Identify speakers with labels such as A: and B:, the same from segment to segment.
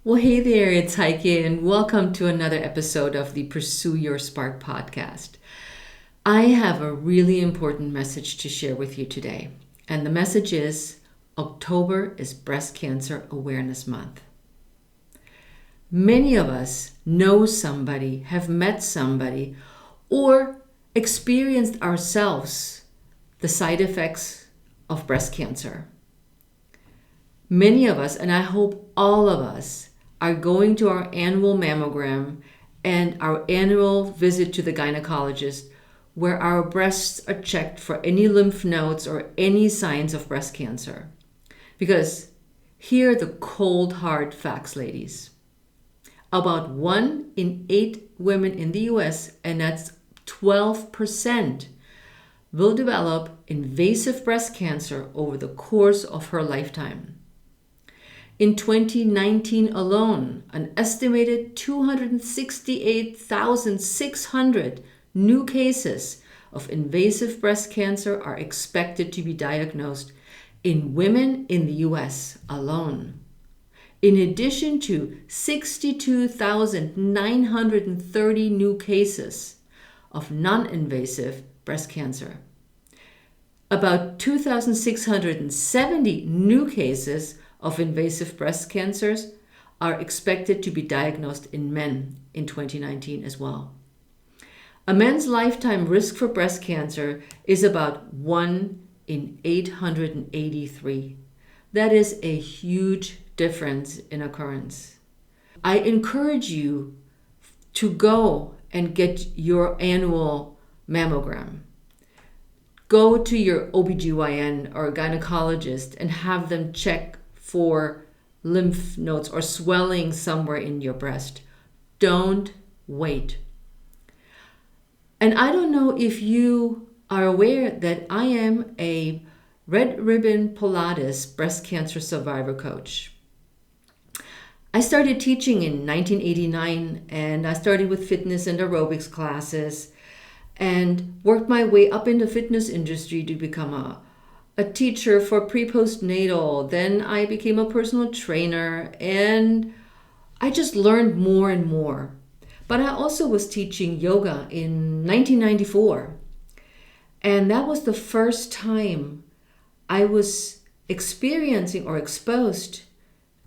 A: Well, hey there, it's Heike, and welcome to another episode of the Pursue Your Spark podcast. I have a really important message to share with you today, and the message is October is Breast Cancer Awareness Month. Many of us know somebody, have met somebody, or experienced ourselves the side effects of breast cancer. Many of us, and I hope all of us, are going to our annual mammogram and our annual visit to the gynecologist where our breasts are checked for any lymph nodes or any signs of breast cancer. Because here are the cold hard facts, ladies. About 1 in 8 women in the US, and that's 12%, will develop invasive breast cancer over the course of her lifetime. In 2019 alone, an estimated 268,600 new cases of invasive breast cancer are expected to be diagnosed in women in the US alone, in addition to 62,930 new cases of non-invasive breast cancer. About 2,670 new cases of invasive breast cancers are expected to be diagnosed in men in 2019 as well. A man's lifetime risk for breast cancer is about 1 in 883. That is a huge difference in occurrence. I encourage you to go and get your annual mammogram. Go to your OBGYN or gynecologist and have them check for lymph nodes or swelling somewhere in your breast. Don't wait. And I don't know if you are aware that I am a Red Ribbon Pilates Breast Cancer Survivor Coach. I started teaching in 1989, and I started with fitness and aerobics classes and worked my way up in the fitness industry to become a teacher for pre-postnatal. Then I became a personal trainer, and I just learned more and more. But I also was teaching yoga in 1994. And that was the first time I was experiencing or exposed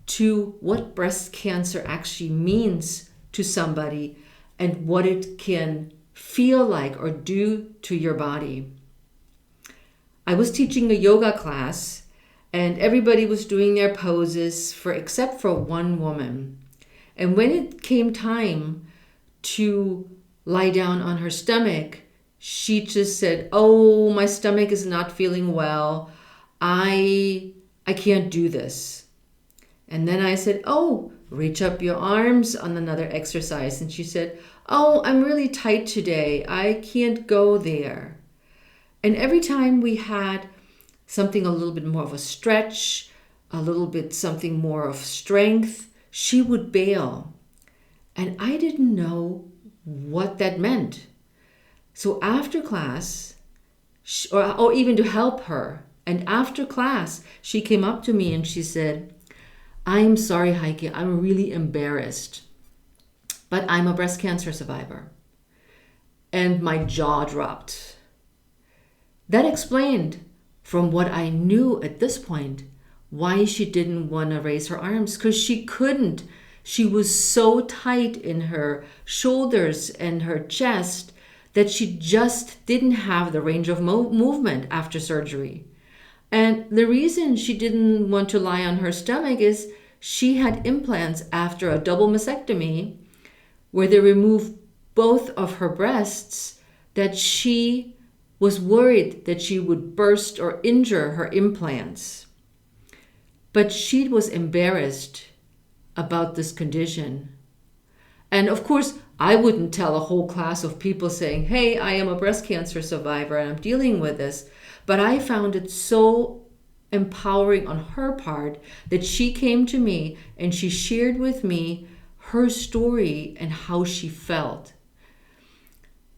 A: to what breast cancer actually means to somebody and what it can feel like or do to your body. I was teaching a yoga class, and everybody was doing their poses except for one woman. And when it came time to lie down on her stomach, she just said, "Oh, my stomach is not feeling well. I can't do this." And then I said, "Oh, reach up your arms," on another exercise. And she said, "Oh, I'm really tight today. I can't go there." And every time we had something a little bit more of a stretch, a little bit something more of strength, she would bail. And I didn't know what that meant. So after class, or even to help her, and after class, she came up to me and she said, "I'm sorry, Heike, I'm really embarrassed, but I'm a breast cancer survivor." And my jaw dropped. That explained, from what I knew at this point, why she didn't want to raise her arms, because she couldn't. She was so tight in her shoulders and her chest that she just didn't have the range of movement after surgery. And the reason she didn't want to lie on her stomach is she had implants after a double mastectomy where they removed both of her breasts, that she was worried that she would burst or injure her implants. But she was embarrassed about this condition. And of course, I wouldn't tell a whole class of people saying, "Hey, I am a breast cancer survivor and I'm dealing with this." But I found it so empowering on her part that she came to me and she shared with me her story and how she felt.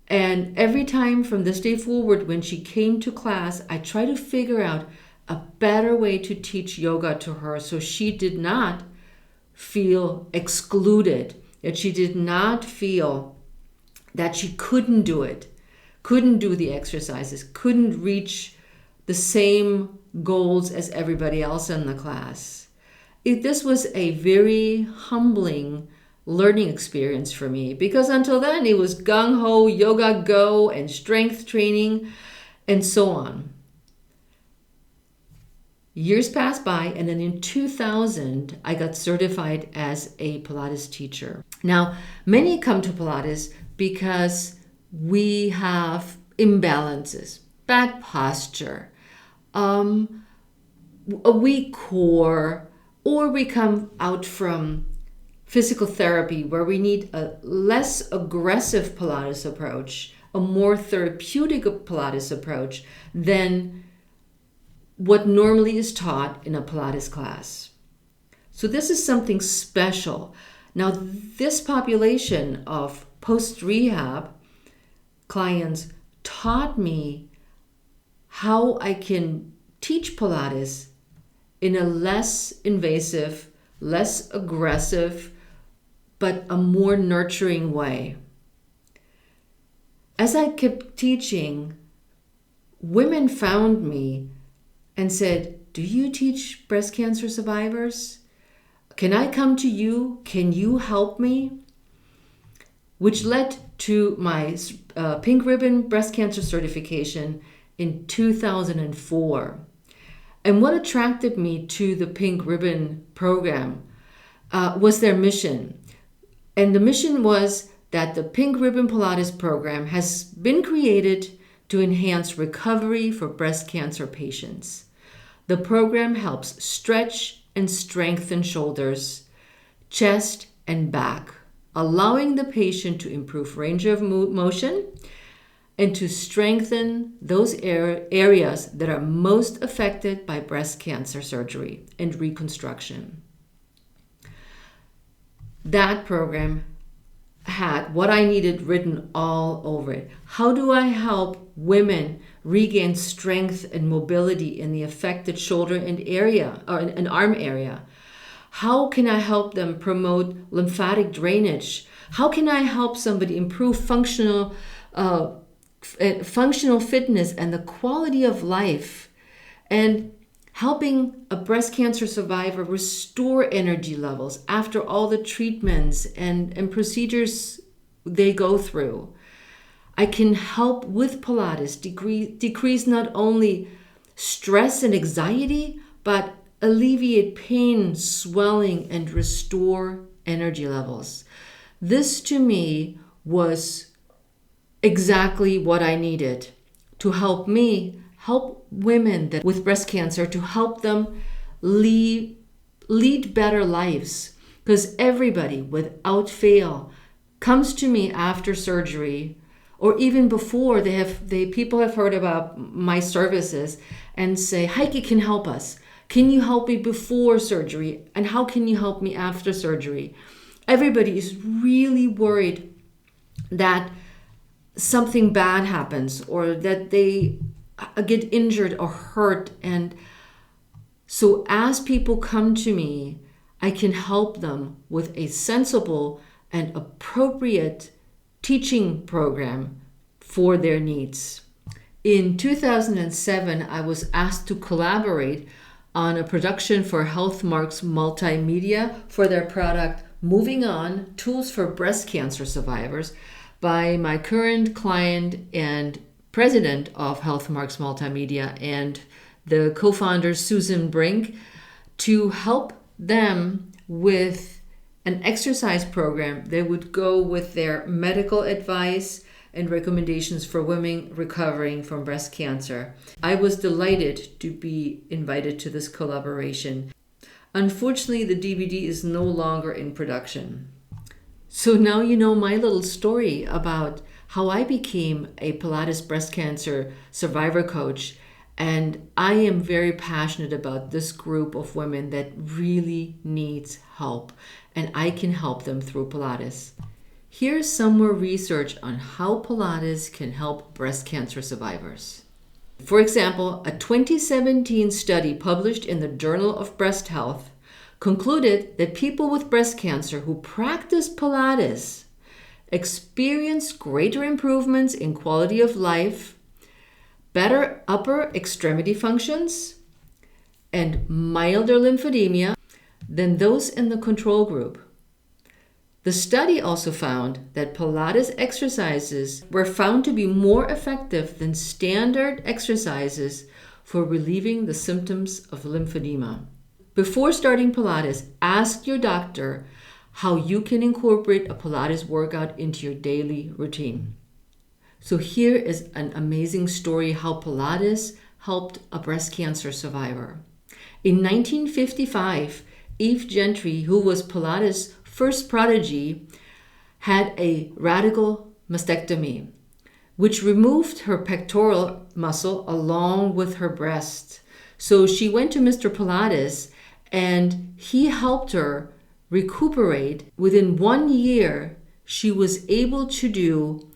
A: And every time from this day forward, when she came to class, I tried to figure out a better way to teach yoga to her so she did not feel excluded, that she did not feel that she couldn't do it, couldn't do the exercises, couldn't reach the same goals as everybody else in the class. This was a very humbling learning experience for me, because until then it was gung-ho, yoga go, and strength training, and so on. Years passed by, and then in 2000, I got certified as a Pilates teacher. Now, many come to Pilates because we have imbalances, bad posture, a weak core, or we come out from physical therapy where we need a less aggressive Pilates approach, a more therapeutic Pilates approach than what normally is taught in a Pilates class. So this is something special. Now, this population of post-rehab clients taught me how I can teach Pilates in a less invasive, less aggressive, but a more nurturing way. As I kept teaching, women found me and said, "Do you teach breast cancer survivors? Can I come to you? Can you help me?" Which led to my pink ribbon breast cancer certification in 2004. And what attracted me to the pink ribbon program was their mission. And the mission was that the pink ribbon Pilates program has been created to enhance recovery for breast cancer patients. The program helps stretch and strengthen shoulders, chest, and back, allowing the patient to improve range of motion and to strengthen those areas that are most affected by breast cancer surgery and reconstruction. That program had what I needed written all over it. How do I help women regain strength and mobility in the affected shoulder and area or an arm area? How can I help them promote lymphatic drainage? How can I help somebody improve functional fitness and the quality of life, and helping a breast cancer survivor restore energy levels after all the treatments and procedures they go through? I can help with Pilates decrease not only stress and anxiety, but alleviate pain, swelling, and restore energy levels. This to me was exactly what I needed to help me help women with breast cancer, to help them lead better lives. Because everybody, without fail, comes to me after surgery, or even before people have heard about my services and say, "Heike can help us. Can you help me before surgery? And how can you help me after surgery?" Everybody is really worried that something bad happens or that they get injured or hurt. And so as people come to me, I can help them with a sensible and appropriate teaching program for their needs. In 2007, I was asked to collaborate on a production for Healthmark's Multimedia for their product Moving On, Tools for Breast Cancer Survivors, by my current client and president of Healthmark's Multimedia and the co-founder Susan Brink, to help them with an exercise program that would go with their medical advice and recommendations for women recovering from breast cancer. I was delighted to be invited to this collaboration. Unfortunately, the DVD is no longer in production. So now you know my little story about how I became a Pilates breast cancer survivor coach. And I am very passionate about this group of women that really needs help. And I can help them through Pilates. Here's some more research on how Pilates can help breast cancer survivors. For example, a 2017 study published in the Journal of Breast Health concluded that people with breast cancer who practice Pilates experience greater improvements in quality of life, better upper extremity functions, and milder lymphedema than those in the control group. The study also found that Pilates exercises were found to be more effective than standard exercises for relieving the symptoms of lymphedema. Before starting Pilates, ask your doctor how you can incorporate a Pilates workout into your daily routine. So here is an amazing story how Pilates helped a breast cancer survivor. In 1955, Eve Gentry, who was Pilates' first prodigy, had a radical mastectomy, which removed her pectoral muscle along with her breast. So she went to Mr. Pilates and he helped her recuperate. Within 1 year, she was able to do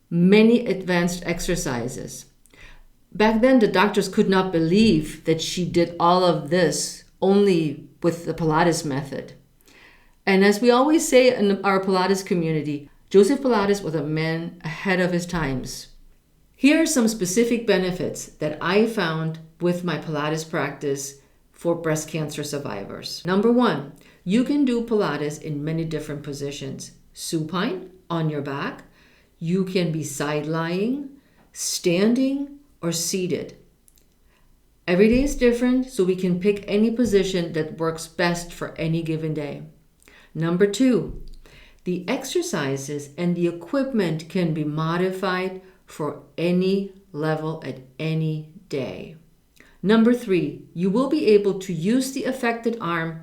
A: many advanced exercises. Back then, the doctors could not believe that she did all of this only with the Pilates method. And as we always say in our Pilates community, Joseph Pilates was a man ahead of his times. Here are some specific benefits that I found with my Pilates practice for breast cancer survivors. Number 1, you can do Pilates in many different positions. Supine, on your back. You can be side lying, standing, or seated. Every day is different, so we can pick any position that works best for any given day. Number 2, the exercises and the equipment can be modified for any level at any day. Number 3, you will be able to use the affected arm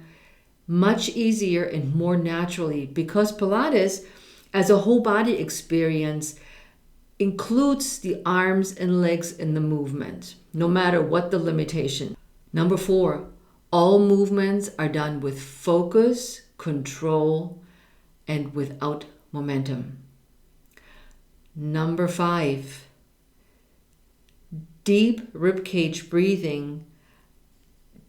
A: much easier and more naturally because Pilates, as a whole body experience, includes the arms and legs in the movement, no matter what the limitation. Number 4, all movements are done with focus, control, and without momentum. Number 5, deep ribcage breathing.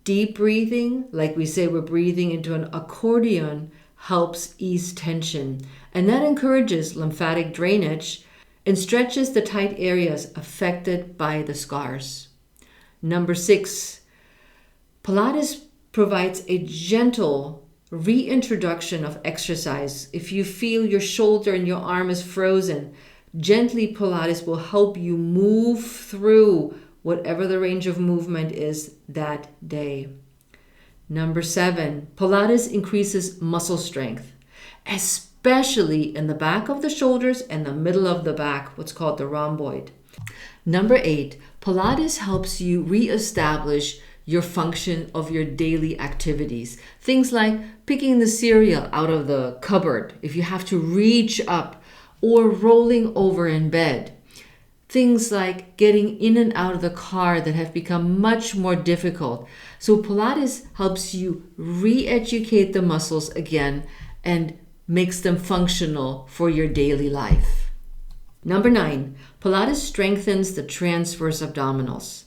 A: Deep breathing, like we say we're breathing into an accordion, helps ease tension. And that encourages lymphatic drainage and stretches the tight areas affected by the scars. Number 6, Pilates provides a gentle reintroduction of exercise. If you feel your shoulder and your arm is frozen, gently Pilates will help you move through whatever the range of movement is that day. Number 7, Pilates increases muscle strength, especially in the back of the shoulders and the middle of the back, what's called the rhomboid. Number 8, Pilates helps you reestablish your function of your daily activities. Things like picking the cereal out of the cupboard if you have to reach up, or rolling over in bed. Things like getting in and out of the car that have become much more difficult. So Pilates helps you re-educate the muscles again and makes them functional for your daily life. Number 9, Pilates strengthens the transverse abdominals.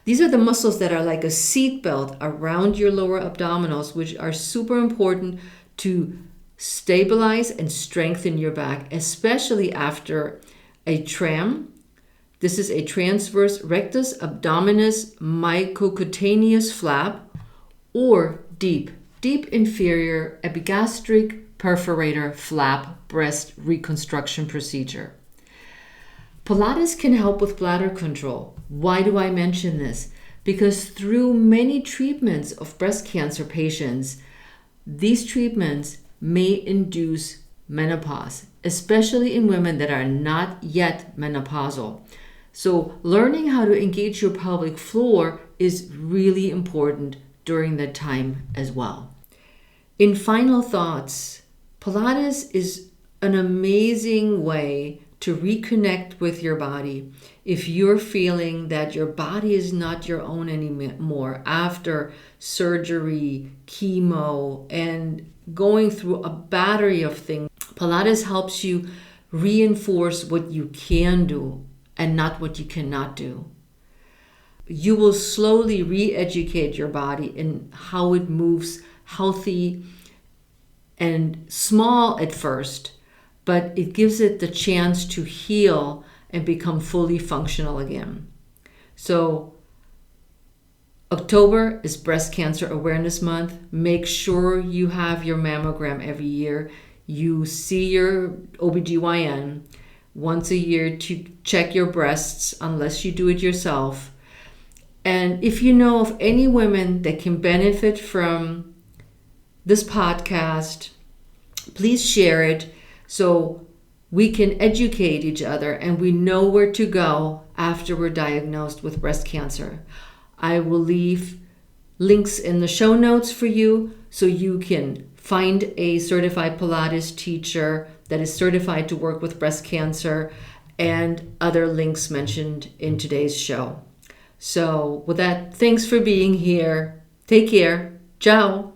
A: These are the muscles that are like a seat belt around your lower abdominals, which are super important to stabilize and strengthen your back, especially after a TRAM. This is a transverse rectus abdominis mycocutaneous flap, or deep inferior epigastric perforator flap breast reconstruction procedure. Pilates can help with bladder control. Why do I mention this? Because through many treatments of breast cancer patients, these treatments may induce menopause, especially in women that are not yet menopausal. So learning how to engage your pelvic floor is really important during that time as well. In final thoughts, Pilates is an amazing way to reconnect with your body if you're feeling that your body is not your own anymore after surgery, chemo, and going through a battery of things. Pilates helps you reinforce what you can do and not what you cannot do. You will slowly re-educate your body in how it moves healthy and small at first, but it gives it the chance to heal and become fully functional again. So October is Breast Cancer Awareness Month. Make sure you have your mammogram every year. You see your OBGYN once a year to check your breasts, unless you do it yourself. And if you know of any women that can benefit from this podcast, please share it so we can educate each other and we know where to go after we're diagnosed with breast cancer. I will leave links in the show notes for you so you can find a certified Pilates teacher that is certified to work with breast cancer, and other links mentioned in today's show. So with that, thanks for being here. Take care. Ciao.